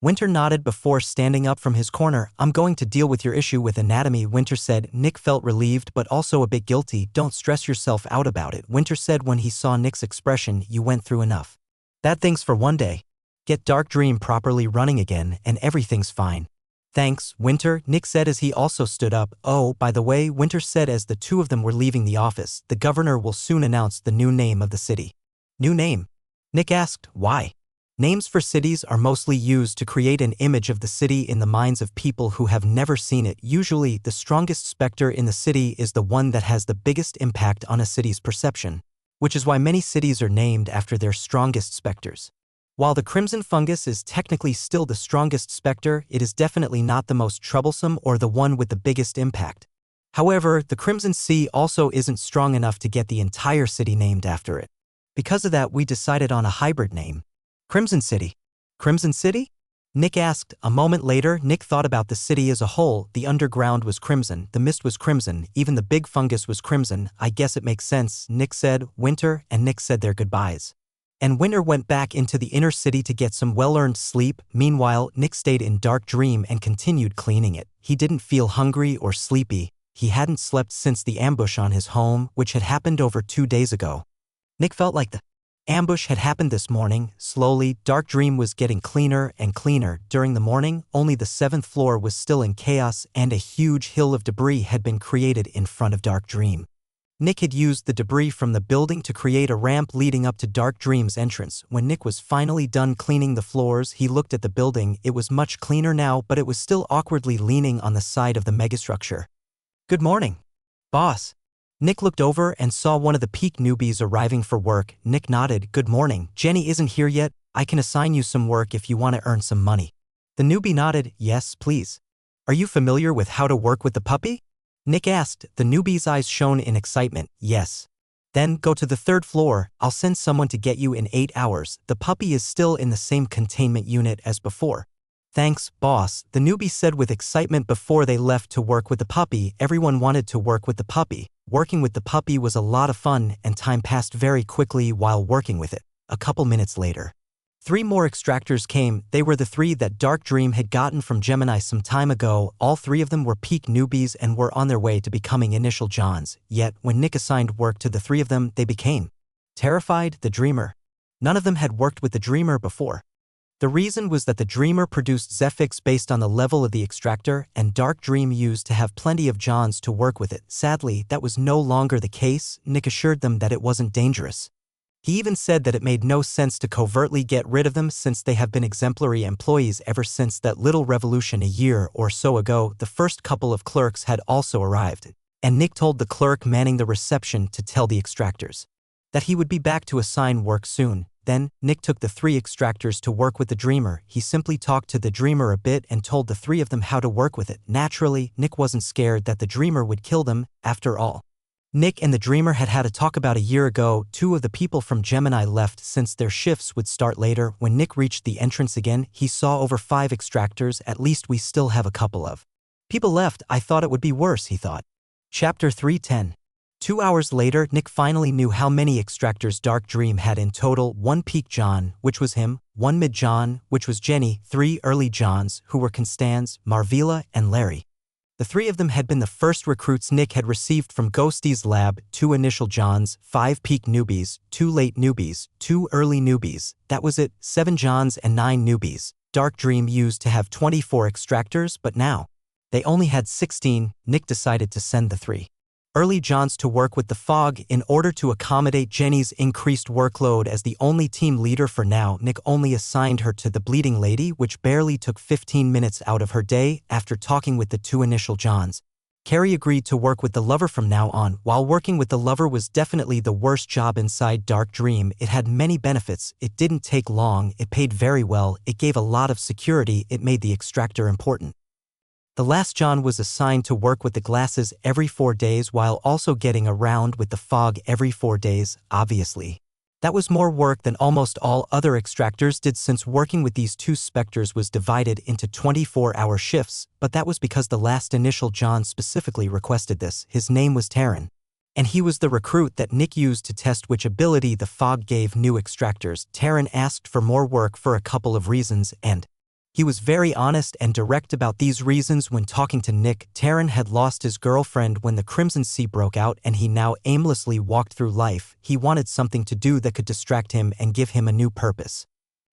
Winter nodded before standing up from his corner. I'm going to deal with your issue with Anatomy, Winter said. Nick felt relieved but also a bit guilty. Don't stress yourself out about it, Winter said when he saw Nick's expression. You went through enough. Bad things for one day. Get Dark Dream properly running again and everything's fine. Thanks, Winter, Nick said as he also stood up. Oh, by the way, Winter said as the two of them were leaving the office, the governor will soon announce the new name of the city. New name? Nick asked. Why? Names for cities are mostly used to create an image of the city in the minds of people who have never seen it. Usually, the strongest specter in the city is the one that has the biggest impact on a city's perception, which is why many cities are named after their strongest specters. While the Crimson Fungus is technically still the strongest specter, it is definitely not the most troublesome or the one with the biggest impact. However, the Crimson Sea also isn't strong enough to get the entire city named after it. Because of that, we decided on a hybrid name. Crimson City. Crimson City? Nick asked. A moment later, Nick thought about the city as a whole. The underground was crimson, the mist was crimson, even the big fungus was crimson. I guess it makes sense, Nick said. Winter and Nick said their goodbyes. And Winter went back into the inner city to get some well-earned sleep. Meanwhile, Nick stayed in Dark Dream and continued cleaning it. He didn't feel hungry or sleepy. He hadn't slept since the ambush on his home, which had happened over 2 days ago. Nick felt like the ambush had happened this morning. Slowly, Dark Dream was getting cleaner and cleaner. During the morning, only the 7th floor was still in chaos and a huge hill of debris had been created in front of Dark Dream. Nick had used the debris from the building to create a ramp leading up to Dark Dream's entrance. When Nick was finally done cleaning the floors, he looked at the building. It was much cleaner now, but it was still awkwardly leaning on the side of the megastructure. Good morning, boss. Nick looked over and saw one of the peak newbies arriving for work. Nick nodded. Good morning. Jenny isn't here yet. I can assign you some work if you want to earn some money. The newbie nodded. Yes, please. Are you familiar with how to work with the puppy? Nick asked. The newbie's eyes shone in excitement. Yes. Then go to the 3rd floor. I'll send someone to get you in 8 hours. The puppy is still in the same containment unit as before. Thanks, boss, the newbie said with excitement before they left to work with the puppy. Everyone wanted to work with the puppy. Working with the puppy was a lot of fun, and time passed very quickly while working with it. A couple minutes later, 3 more extractors came. They were the 3 that Dark Dream had gotten from Gemini some time ago. All 3 of them were peak newbies and were on their way to becoming initial Johns. Yet, when Nick assigned work to the 3 of them, they became terrified. The Dreamer. None of them had worked with the Dreamer before. The reason was that the Dreamer produced Zephix based on the level of the extractor, and Dark Dream used to have plenty of Johns to work with it. Sadly, that was no longer the case. Nick assured them that it wasn't dangerous. He even said that it made no sense to covertly get rid of them since they have been exemplary employees ever since that little revolution a year or so ago. The first couple of clerks had also arrived, and Nick told the clerk manning the reception to tell the extractors that he would be back to assign work soon. Then, Nick took the 3 extractors to work with the Dreamer. He simply talked to the Dreamer a bit and told the 3 of them how to work with it. Naturally, Nick wasn't scared that the Dreamer would kill them. After all, Nick and the Dreamer had had a talk about a year ago. 2 of the people from Gemini left since their shifts would start later. When Nick reached the entrance again, he saw over 5 extractors. At least we still have a couple of people left. I thought it would be worse, he thought. Chapter 310. 2 hours later, Nick finally knew how many extractors Dark Dream had in total. 1 peak John, which was him, 1 mid John, which was Jenny, 3 early Johns, who were Constance, Marvila, and Larry. The 3 of them had been the first recruits Nick had received from Ghosty's lab. 2 initial Johns, 5 peak newbies, 2 late newbies, 2 early newbies. That was it, 7 Johns and 9 newbies. Dark Dream used to have 24 extractors, but now they only had 16. Nick decided to send the 3 early Johns to work with the Fog in order to accommodate Jenny's increased workload. As the only team leader for now, Nick only assigned her to the Bleeding Lady, which barely took 15 minutes out of her day. After talking with the 2 initial Johns, Carrie agreed to work with the Lover from now on. While working with the Lover was definitely the worst job inside Dark Dream, it had many benefits. It didn't take long, it paid very well, it gave a lot of security, it made the extractor important. The last John was assigned to work with the Glasses every 4 days while also getting around with the Fog every 4 days. Obviously, that was more work than almost all other extractors did since working with these 2 specters was divided into 24-hour shifts, but that was because the last initial John specifically requested this. His name was Taryn, and he was the recruit that Nick used to test which ability the Fog gave new extractors. Taryn asked for more work for a couple of reasons, and he was very honest and direct about these reasons when talking to Nick. Taryn had lost his girlfriend when the Crimson Sea broke out, and he now aimlessly walked through life. He wanted something to do that could distract him and give him a new purpose.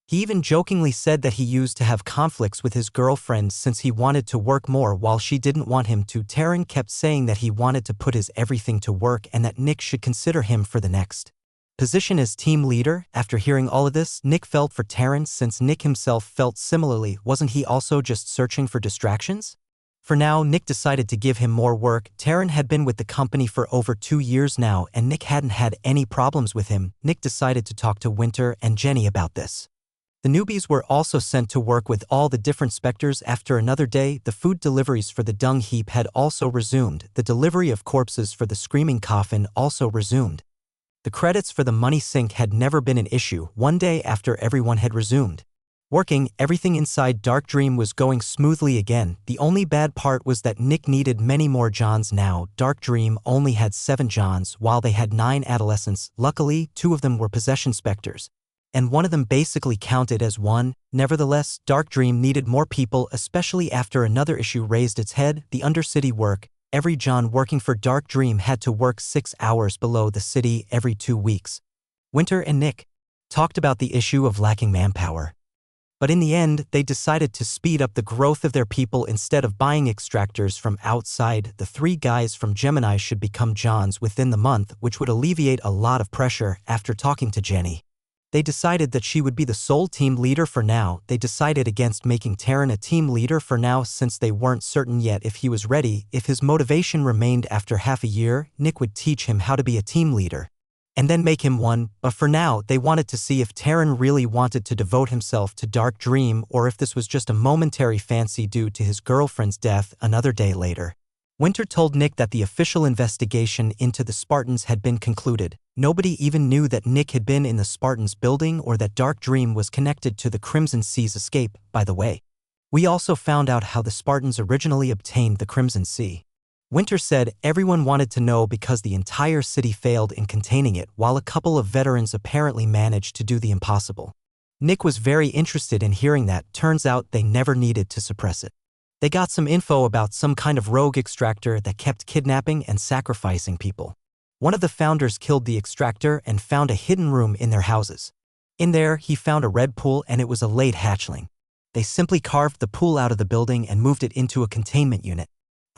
He even jokingly said that he used to have conflicts with his girlfriend since he wanted to work more while she didn't want him to. Taryn kept saying that he wanted to put his everything to work and that Nick should consider him for the next position as team leader. After hearing all of this, Nick felt for Taryn since Nick himself felt similarly. Wasn't he also just searching for distractions? For now, Nick decided to give him more work. Taryn had been with the company for over 2 years now, and Nick hadn't had any problems with him. Nick decided to talk to Winter and Jenny about this. The newbies were also sent to work with all the different specters. After another day, the food deliveries for the dung heap had also resumed. The delivery of corpses for the screaming coffin also resumed. The credits for the money sink had never been an issue. One day after everyone had resumed working, everything inside Dark Dream was going smoothly again. The only bad part was that Nick needed many more Johns now. Dark Dream only had 7 Johns, while they had 9 adolescents. Luckily, 2 of them were possession specters, and one of them basically counted as one. Nevertheless, Dark Dream needed more people, especially after another issue raised its head, the undercity work. Every John working for Dark Dream had to work 6 hours below the city every 2 weeks. Winter and Nick talked about the issue of lacking manpower, but in the end, they decided to speed up the growth of their people instead of buying extractors from outside. The 3 guys from Gemini should become Johns within the month, which would alleviate a lot of pressure. After talking to Jenny, they decided that she would be the sole team leader for now. They decided against making Taryn a team leader for now since they weren't certain yet if he was ready. If his motivation remained after half a year, Nick would teach him how to be a team leader and then make him one. But for now, they wanted to see if Taryn really wanted to devote himself to Dark Dream or if this was just a momentary fancy due to his girlfriend's death. Another day later, Winter told Nick that the official investigation into the Spartans had been concluded. Nobody even knew that Nick had been in the Spartans building or that Dark Dream was connected to the Crimson Sea's escape. By the way, we also found out how the Spartans originally obtained the Crimson Sea. Winter said everyone wanted to know because the entire city failed in containing it, while a couple of veterans apparently managed to do the impossible. Nick was very interested in hearing that. Turns out they never needed to suppress it. They got some info about some kind of rogue extractor that kept kidnapping and sacrificing people. One of the founders killed the extractor and found a hidden room in their houses. In there, he found a red pool and it was a late hatchling. They simply carved the pool out of the building and moved it into a containment unit.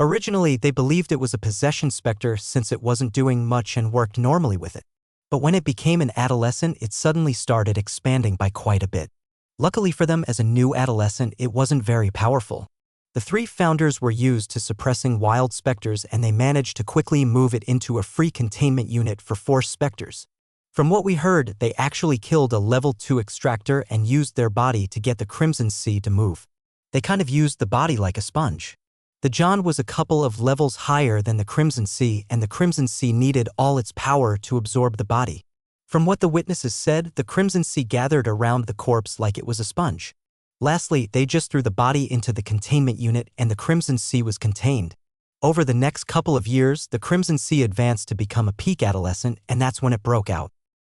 Originally, they believed it was a possession specter since it wasn't doing much and worked normally with it. But when it became an adolescent, it suddenly started expanding by quite a bit. Luckily for them, as a new adolescent, it wasn't very powerful. The 3 founders were used to suppressing wild specters and they managed to quickly move it into a free containment unit for force specters. From what we heard, they actually killed a level 2 extractor and used their body to get the Crimson Sea to move. They kind of used the body like a sponge. The John was a couple of levels higher than the Crimson Sea, and the Crimson Sea needed all its power to absorb the body. From what the witnesses said, the Crimson Sea gathered around the corpse like it was a sponge. Lastly, they just threw the body into the containment unit and the Crimson Sea was contained. Over the next couple of years, the Crimson Sea advanced to become a peak adolescent, and that's when it broke out.